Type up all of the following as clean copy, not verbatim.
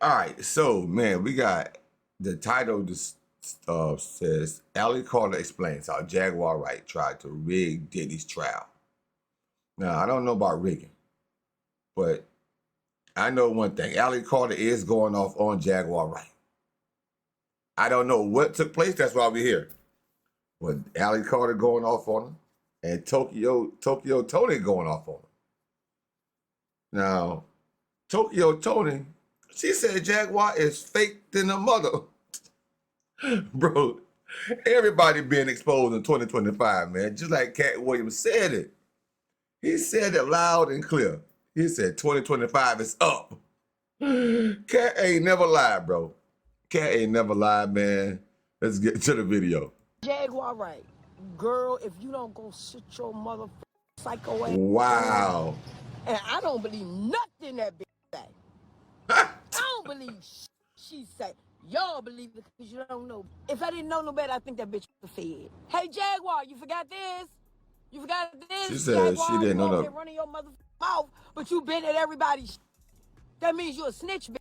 All right, so man, we got the title. This says Ali Carter explains how Jaguar Wright tried to rig Diddy's trial. Now I don't know about rigging, but I know one thing: Ali Carter is going off on Jaguar Wright. I don't know what took place. That's why we're here. But Ali Carter going off on him, and Tokyo Tony going off on him. Now, Tokyo Tony, she said Jaguar is fake than a mother. Bro, everybody being exposed in 2025, man. Just like Cat Williams said it. He said it loud and clear. He said 2025 is up. Cat ain't never lied, bro. Cat ain't never lied, man. Let's get to the video. Jaguar Wright, girl, if you don't go sit your motherfucking psycho ass. Wow. And I don't believe nothing that bitch say. I don't believe she say. Y'all believe it because you don't know. If I didn't know no better, I think that bitch was fed. Hey, Jaguar, you forgot this? You forgot this? She said Jaguar, she didn't know you that. running your motherfucking mouth, but you been at everybody's. That means you a snitch, bitch.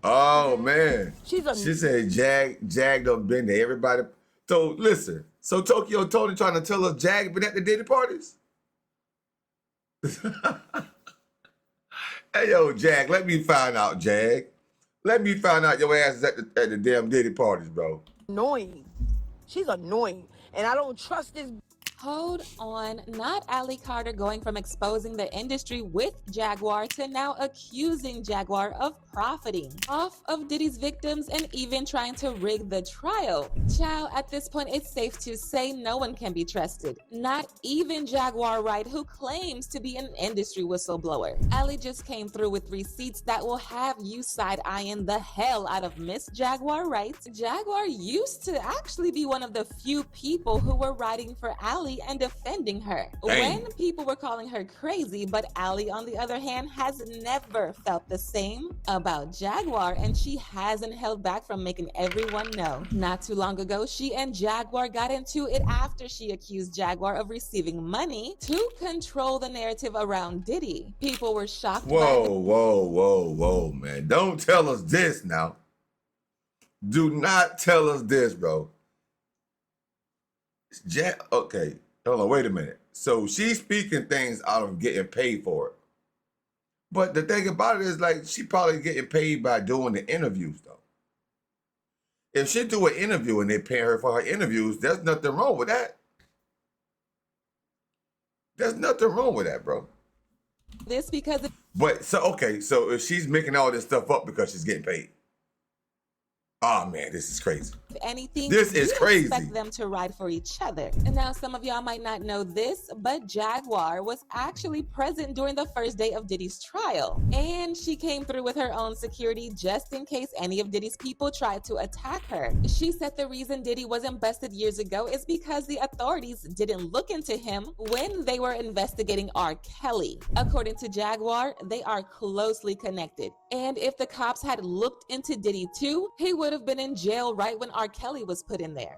Oh, man. She said Jag done been to everybody. So, listen. So, Tokyo Tony trying to tell us Jag been at the Diddy parties? Hey, yo, Jag, let me find out, Jag. Let me find out your ass is at the damn Diddy parties, bro. Annoying. She's annoying. And I don't trust this. Hold on, not Ali Carter going from exposing the industry with Jaguar to now accusing Jaguar of profiting off of Diddy's victims and even trying to rig the trial. Child, at this point, it's safe to say no one can be trusted. Not even Jaguar Wright, who claims to be an industry whistleblower. Ali just came through with receipts that will have you side-eyeing the hell out of Miss Jaguar Wright. Jaguar used to actually be one of the few people who were writing for Ali and defending her. Dang. When people were calling her crazy, but Ali, on the other hand, has never felt the same about Jaguar, and she hasn't held back from making everyone know. Not too long ago, she and Jaguar got into it after she accused Jaguar of receiving money to control the narrative around Diddy. People were shocked. Whoa, man. Don't tell us this now. Do not tell us this, bro. Okay, hold on, wait a minute. So she's speaking things out of getting paid for it. But the thing about it is, like, she probably getting paid by doing the interviews, though. If she do an interview and they pay her for her interviews, there's nothing wrong with that. There's nothing wrong with that, bro. This because But, so if she's making all this stuff up because she's getting paid. Oh, man, this is crazy. if anything, This is you crazy. expect them to ride for each other. And now some of y'all might not know this, but Jaguar was actually present during the first day of Diddy's trial. And she came through with her own security just in case any of Diddy's people tried to attack her. She said the reason Diddy wasn't busted years ago is because the authorities didn't look into him when they were investigating R. Kelly. According to Jaguar, they are closely connected. And if the cops had looked into Diddy too, he would have been in jail right when R. Kelly was put in there.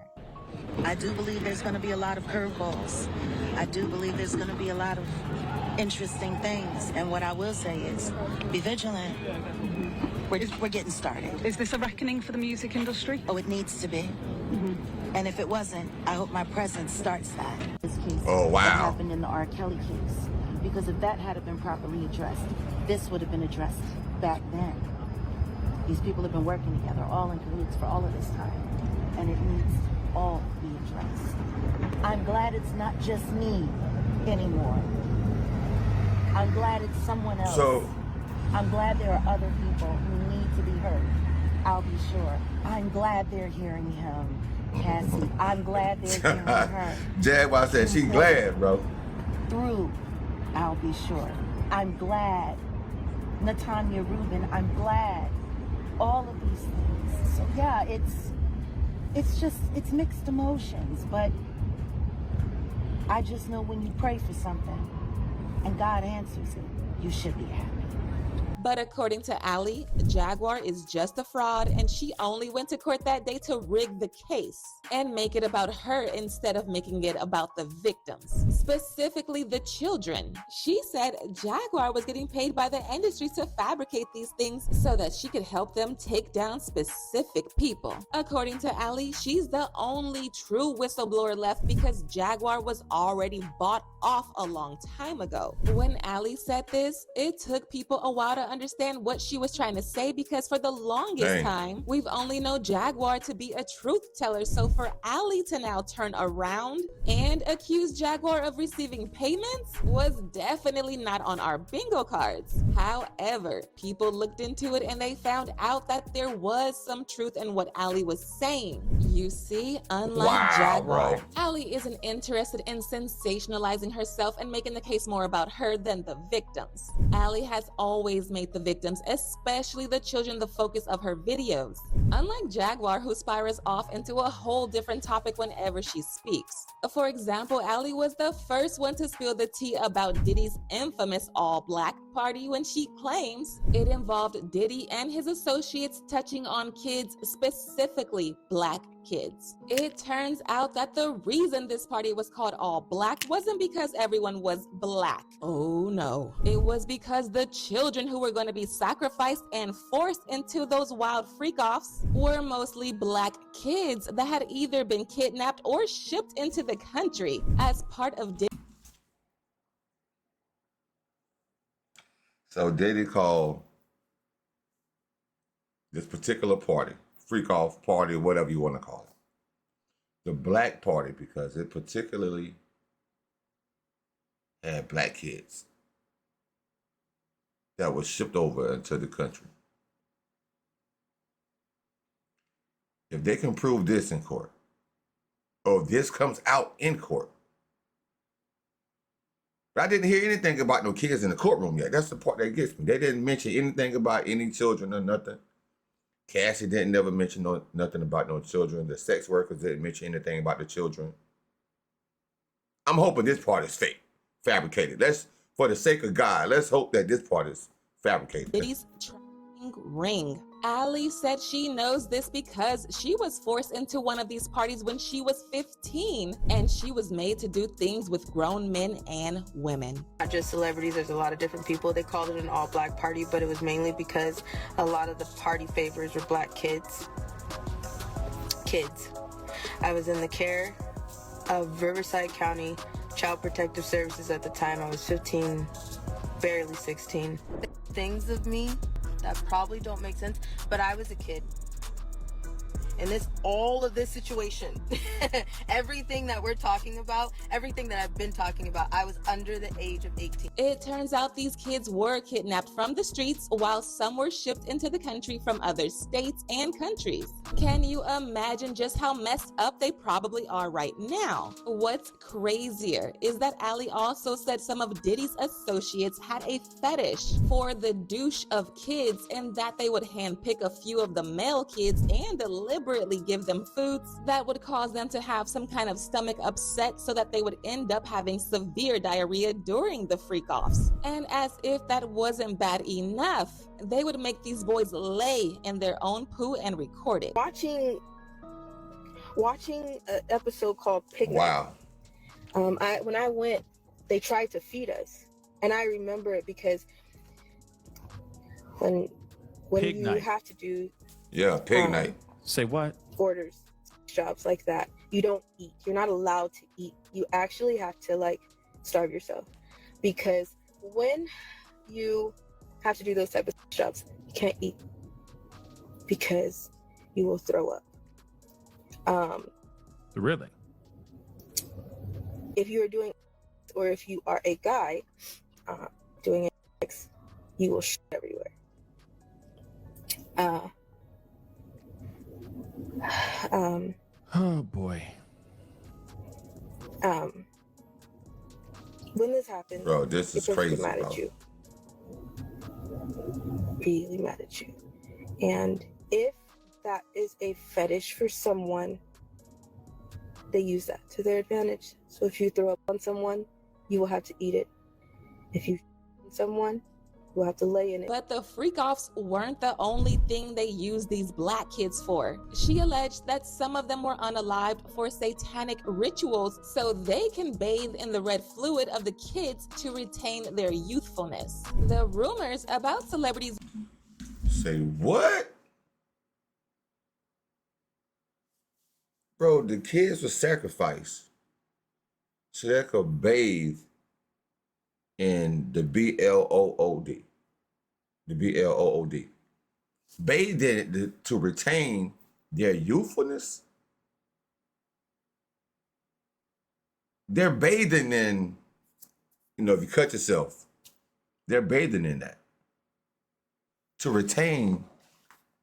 I do believe there's going to be a lot of curveballs. I do believe there's going to be a lot of interesting things. And what I will say is, be vigilant. We're getting started. Is this a reckoning for the music industry? Oh, it needs to be. And if it wasn't, I hope my presence starts that. This case Oh, wow. that happened in the R. Kelly case. Because if that had been properly addressed, this would have been addressed back then. These people have been working together, all in cahoots for all of this time. And it needs to all be addressed. I'm glad it's not just me anymore. I'm glad it's someone else. So, I'm glad there are other people who need to be heard. I'll be sure. I'm glad they're hearing him, Cassie. I'm glad they're hearing her. Jaguar said she glad, bro. Through, I'll be sure. I'm glad. Natanya Rubin, I'm glad. All of these things. So yeah, it's mixed emotions, but I just know when you pray for something and God answers it, you should be happy. But according to Allie, Jaguar is just a fraud and she only went to court that day to rig the case and make it about her instead of making it about the victims, specifically the children. She said Jaguar was getting paid by the industry to fabricate these things so that she could help them take down specific people. According to Allie, she's the only true whistleblower left because Jaguar was already bought off a long time ago. When Allie said this, it took people a while to understand what she was trying to say because for the longest time, we've only known Jaguar to be a truth teller. So for Allie to now turn around and accuse Jaguar of receiving payments was definitely not on our bingo cards. However, people looked into it and they found out that there was some truth in what Allie was saying. You see, unlike Jaguar, Allie isn't interested in sensationalizing herself and making the case more about her than the victims. Allie has always made the victims, especially the children, the focus of her videos. Unlike Jaguar, who spirals off into a whole different topic whenever she speaks. For example, Allie was the first one to spill the tea about Diddy's infamous all-black party when she claims it involved Diddy and his associates touching on kids, specifically black kids. It turns out that the reason this party was called all black wasn't because everyone was black. Oh no. It was because the children who were going to be sacrificed and forced into those wild freak-offs were mostly black kids that had either been kidnapped or shipped into the country as part of Diddy. So Diddy called this particular party, freak-off party, whatever you want to call it, the black party, because it particularly had black kids that was shipped over into the country. If they can prove this in court, or if this comes out in court, but I didn't hear anything about no kids in the courtroom yet. That's the part that gets me. They didn't mention anything about any children or nothing. Cassie didn't never mention nothing about no children. The sex workers didn't mention anything about the children. I'm hoping this part is fake, fabricated. For the sake of God, let's hope that this part is fabricated. Diddy's trafficking ring. Allie said she knows this because she was forced into one of these parties when she was 15, and she was made to do things with grown men and women. Not just celebrities, there's a lot of different people. They called it an all-black party, but it was mainly because a lot of the party favors were black kids. I was in the care of Riverside County Child Protective Services at the time. I was 15, barely 16. Things of me that probably don't make sense, but I was a kid. And all of this situation, everything that we're talking about, everything that I've been talking about, I was under the age of 18. It turns out these kids were kidnapped from the streets while some were shipped into the country from other states and countries. Can you imagine just how messed up they probably are right now? What's crazier is that Allie also said some of Diddy's associates had a fetish for the douche of kids and that they would handpick a few of the male kids and deliberately give them foods that would cause them to have some kind of stomach upset so that they would end up having severe diarrhea during the freak-offs. And as if that wasn't bad enough, they would make these boys lay in their own poo and record it. Watching an episode called Pig Night. Wow. When I went, they tried to feed us, and I remember it because when Pig you night. have to do Pig night. Say what? orders, jobs like that, you don't eat. You're not allowed to eat. You actually have to starve yourself, because when you have to do those type of jobs, you can't eat because you will throw up. Really? If you are doing, or if you are a guy doing it, you will shit everywhere. Oh boy. When this happens, Bro, this is your crazy, person's mad bro. at you. Really mad at you. And if that is a fetish for someone, they use that to their advantage. So if you throw up on someone, you will have to eat it. If you on someone, We'll have to lay in it. But the freak-offs weren't the only thing they used these black kids for. She alleged that some of them were unalived for satanic rituals so they can bathe in the red fluid of the kids to retain their youthfulness. The rumors about celebrities... Say what? Bro, the kids were sacrificed so they could bathe in the BLOOD. The BLOOD. Bathed in it to retain their youthfulness. They're bathing in, if you cut yourself, they're bathing in that to retain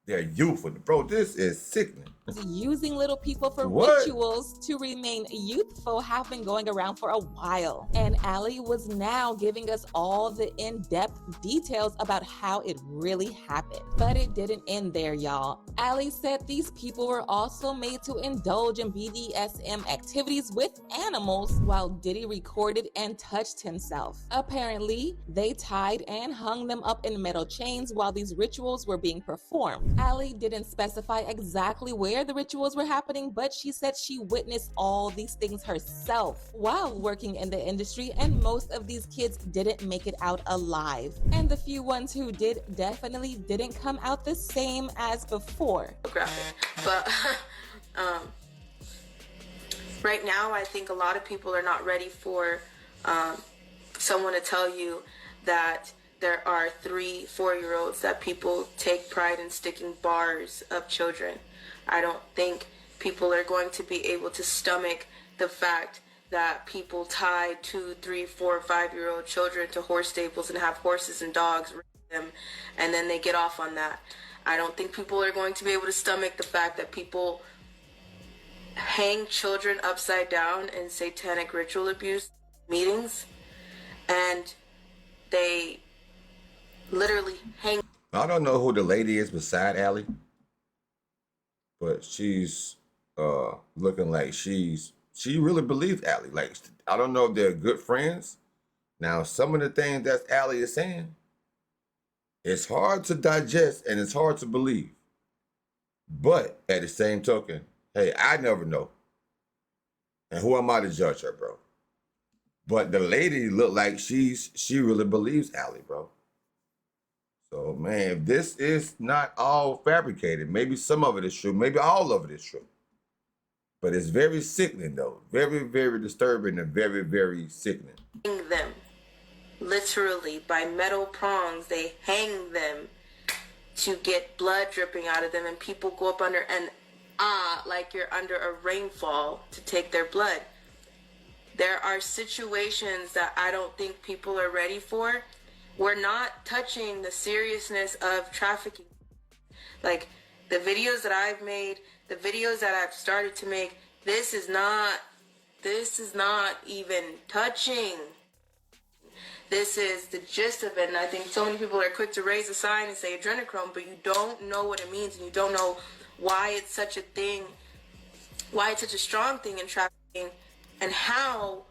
their youthfulness. Bro, this is sickening. Using little people for What? rituals to remain youthful have been going around for a while. And Allie was now giving us all the in-depth details about how it really happened. But it didn't end there, y'all. Allie said these people were also made to indulge in BDSM activities with animals while Diddy recorded and touched himself. Apparently, they tied and hung them up in metal chains while these rituals were being performed. Allie didn't specify exactly where the rituals were happening, but she said she witnessed all these things herself while working in the industry, and most of these kids didn't make it out alive. And the few ones who did definitely didn't come out the same as before. But right now, I think a lot of people are not ready for someone to tell you that there are 3-4-year-olds that people take pride in sticking bars up children. I don't think people are going to be able to stomach the fact that people tie 2, 3, 4, 5-year-old children to horse stables and have horses and dogs raise them, and then they get off on that. I don't think people are going to be able to stomach the fact that people hang children upside down in satanic ritual abuse meetings, and they literally hang. I don't know who the lady is beside Allie, but she's looking like she really believes Allie. Like, I don't know if they're good friends. Now, some of the things that Allie is saying, it's hard to digest and it's hard to believe. But at the same token, hey, I never know. And who am I to judge her, bro? But the lady looked like she really believes Allie, bro. So, man, if this is not all fabricated, maybe some of it is true, maybe all of it is true. But it's very sickening, though. Very, very disturbing and very, very sickening. Hang them. Literally, by metal prongs, they hang them to get blood dripping out of them, and people go up under and like you're under a rainfall to take their blood. There are situations that I don't think people are ready for. We're not touching the seriousness of trafficking. Like, the videos that I've made, the videos that I've started to make, this is not even touching. This is the gist of it, and I think so many people are quick to raise a sign and say adrenochrome, but you don't know what it means, and you don't know why it's such a thing, why it's such a strong thing in trafficking, and how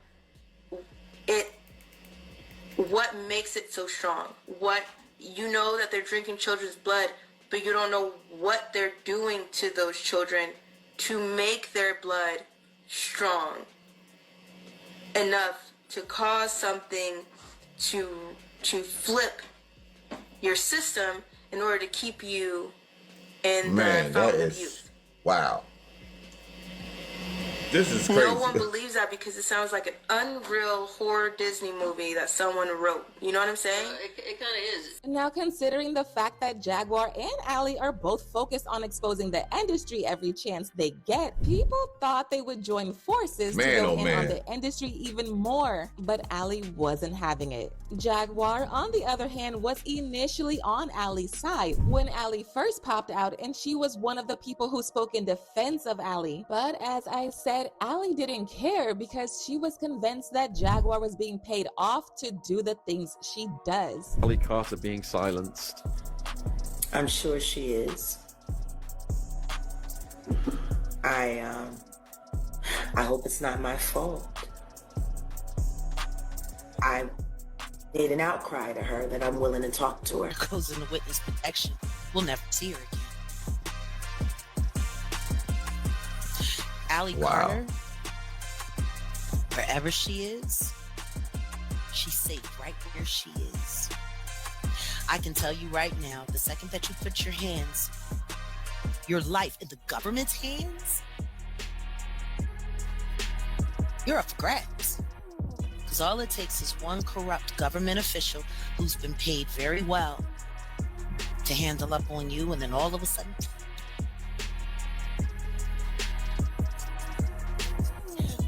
what makes it so strong. What, you know that they're drinking children's blood, but you don't know what they're doing to those children to make their blood strong enough to cause something to flip your system in order to keep you in the fountain of youth. Wow. This is crazy. No one believes that because it sounds like an unreal horror Disney movie that someone wrote. You know what I'm saying? It kind of is. Now, considering the fact that Jaguar and Allie are both focused on exposing the industry every chance they get, people thought they would join forces to go in on the industry even more. But Allie wasn't having it. Jaguar, on the other hand, was initially on Allie's side when Allie first popped out, and she was one of the people who spoke in defense of Allie. But as I said, Allie didn't care because she was convinced that Jaguar was being paid off to do the things she does. Allie Carter being silenced. I'm sure she is. I hope it's not my fault. made an outcry to her that I'm willing to talk to her. Goes into witness protection. We'll never see her again. Allie Carter, wherever she is, she's safe right where she is. I can tell you right now, the second that you put your life in the government's hands, you're up for grabs. Because all it takes is one corrupt government official who's been paid very well to handle up on you, and then all of a sudden,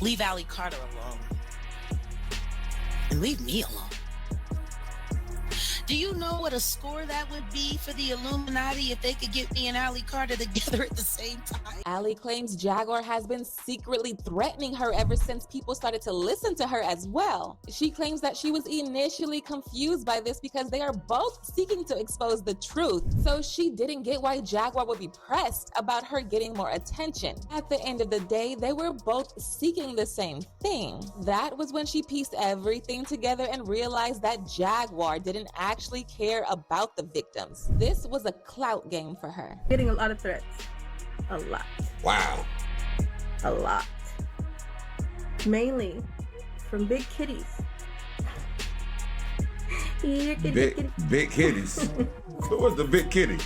leave Allie Carter alone. And leave me alone. Do you know what a score that would be for the Illuminati if they could get me and Allie Carter together at the same time? Allie claims Jaguar has been secretly threatening her ever since people started to listen to her as well. She claims that she was initially confused by this because they are both seeking to expose the truth, so she didn't get why Jaguar would be pressed about her getting more attention. At the end of the day, they were both seeking the same thing. That was when she pieced everything together and realized that Jaguar didn't actually care about the victims. This was a clout game for her. Getting a lot of threats. A lot. Wow. A lot. Mainly from big kitties. Here, kitty, kitty. Big kitties. Who was the big kitty?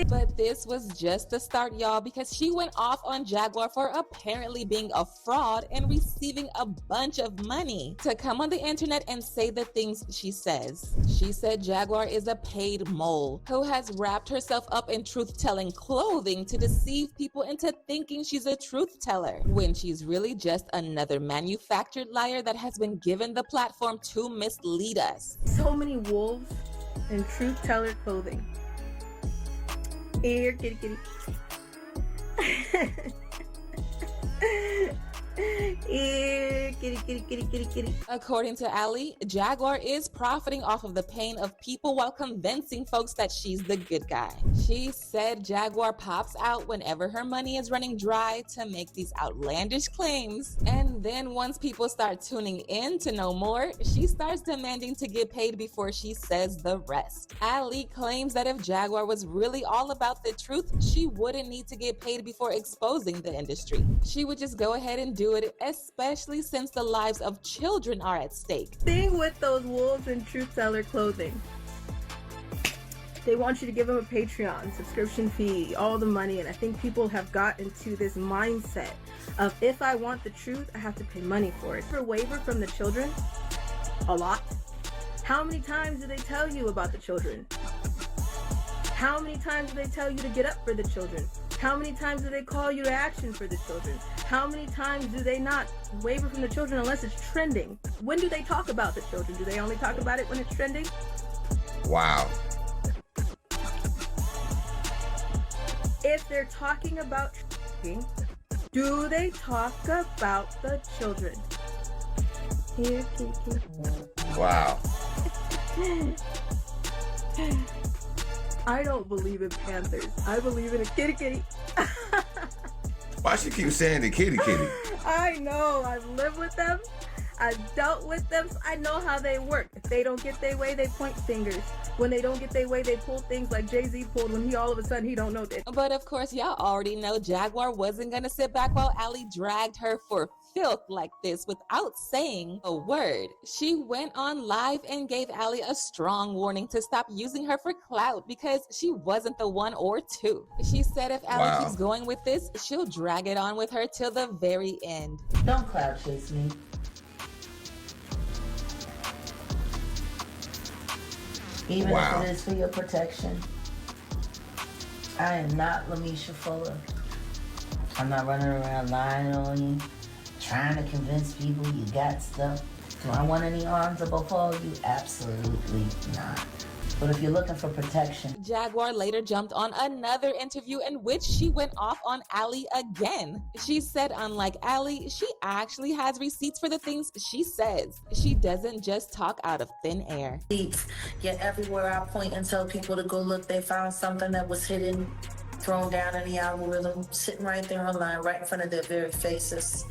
But this was just the start, y'all, because she went off on Jaguar for apparently being a fraud and receiving a bunch of money to come on the internet and say the things she says. She said Jaguar is a paid mole who has wrapped herself up in truth-telling clothing to deceive people into thinking she's a truth teller, when she's really just another manufactured liar that has been given the platform to mislead us. So many wolves in truth teller clothing. Here, kitty, kitty. Here, kitty, kitty, kitty, kitty, kitty. According to Allie, Jaguar is profiting off of the pain of people while convincing folks that she's the good guy. She said Jaguar pops out whenever her money is running dry to make these outlandish claims, and then once people start tuning in to know more, she starts demanding to get paid before she says the rest. Allie claims that if Jaguar was really all about the truth, she wouldn't need to get paid before exposing the industry. She would just go ahead and do it, especially since the lives of children are at stake. Thing with those wolves in truth teller clothing, they want you to give them a Patreon subscription fee, all the money, and I think people have got into this mindset of, if I want the truth, I have to pay money for it. For a waiver from the children, a lot. How many times do they tell you about the children? How many times do they tell you to get up for the children? How many times do they call you to action for the children? How many times do they not waiver from the children unless it's trending? When do they talk about the children? Do they only talk about it when it's trending? Wow. If they're talking about trafficking, do they talk about the children? Here, kitty, kitty. Wow. I don't believe in panthers. I believe in a kitty kitty. Why she keep saying the kitty kitty? I know. I've lived with them. I've dealt with them. So I know how they work. If they don't get their way, they point fingers. When they don't get their way, they pull things like Jay-Z pulled when he all of a sudden he don't know that. But of course, y'all already know Jaguar wasn't gonna sit back while Allie dragged her for filth like this without saying a word. She went on live and gave Allie a strong warning to stop using her for clout because she wasn't the one or two. She said if Allie keeps going with this, she'll drag it on with her till the very end. Don't clout chase me. Even if it is for your protection. I am not Lamisha Fuller. I'm not running around lying on you, trying to convince people you got stuff. Do I want any arms above all you? Absolutely not. But if you're looking for protection. Jaguar later jumped on another interview in which she went off on Allie again. She said unlike Allie, she actually has receipts for the things she says. She doesn't just talk out of thin air. Yet everywhere I point and tell people to go look, they found something that was hidden, thrown down in the algorithm, sitting right there online, right in front of their very faces.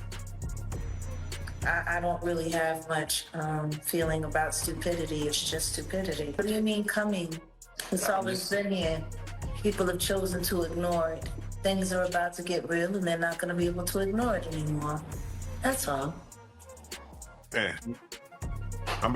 I don't really have much feeling about stupidity. It's just stupidity. What do you mean coming? It's always been here. People have chosen to ignore it. Things are about to get real and they're not going to be able to ignore it anymore. That's all.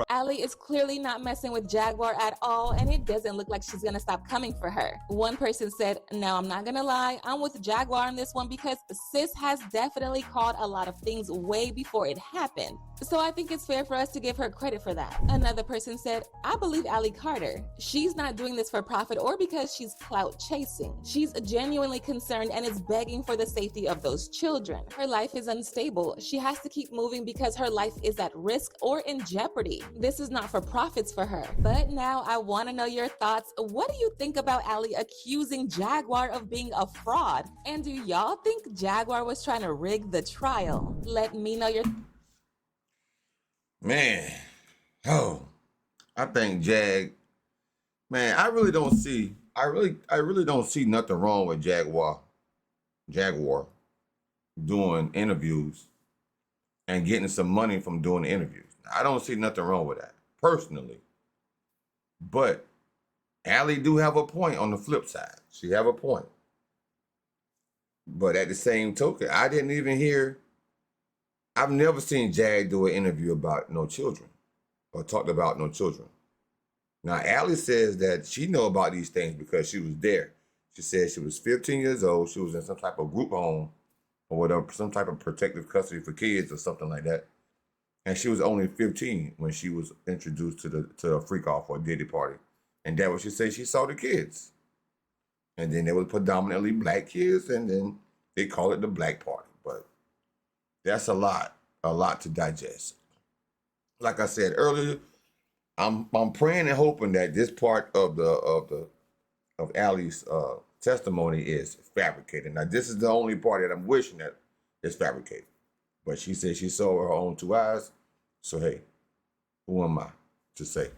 Allie is clearly not messing with Jaguar at all, and it doesn't look like she's gonna stop coming for her. One person said, "Now I'm not gonna lie, I'm with Jaguar on this one because sis has definitely called a lot of things way before it happened. So I think it's fair for us to give her credit for that." Another person said, "I believe Allie Carter. She's not doing this for profit or because she's clout chasing. She's genuinely concerned and is begging for the safety of those children. Her life is unstable. She has to keep moving because her life is at risk or in jeopardy. This is not for profits for her." But now I want to know your thoughts. What do you think about Allie accusing Jaguar of being a fraud? And do y'all think Jaguar was trying to rig the trial? Let me know your Man, I think man, I really don't see nothing wrong with Jaguar doing interviews and getting some money from doing the interviews. I don't see nothing wrong with that, personally. But Allie do have a point on the flip side. She have a point. But at the same token, I've never seen Jag do an interview about no children or talked about no children. Now, Allie says that she know about these things because she was there. She said she was 15 years old. She was in some type of group home or whatever, some type of protective custody for kids or something like that. And she was only 15 when she was introduced to a freak off or a Diddy party. And that was she said she saw the kids. And then they were predominantly black kids, and then they call it the black party. But that's a lot to digest. Like I said earlier, I'm praying and hoping that this part of Allie's testimony is fabricated. Now, this is the only part that I'm wishing that is fabricated. But she said she saw her own two eyes. So hey, who am I to say?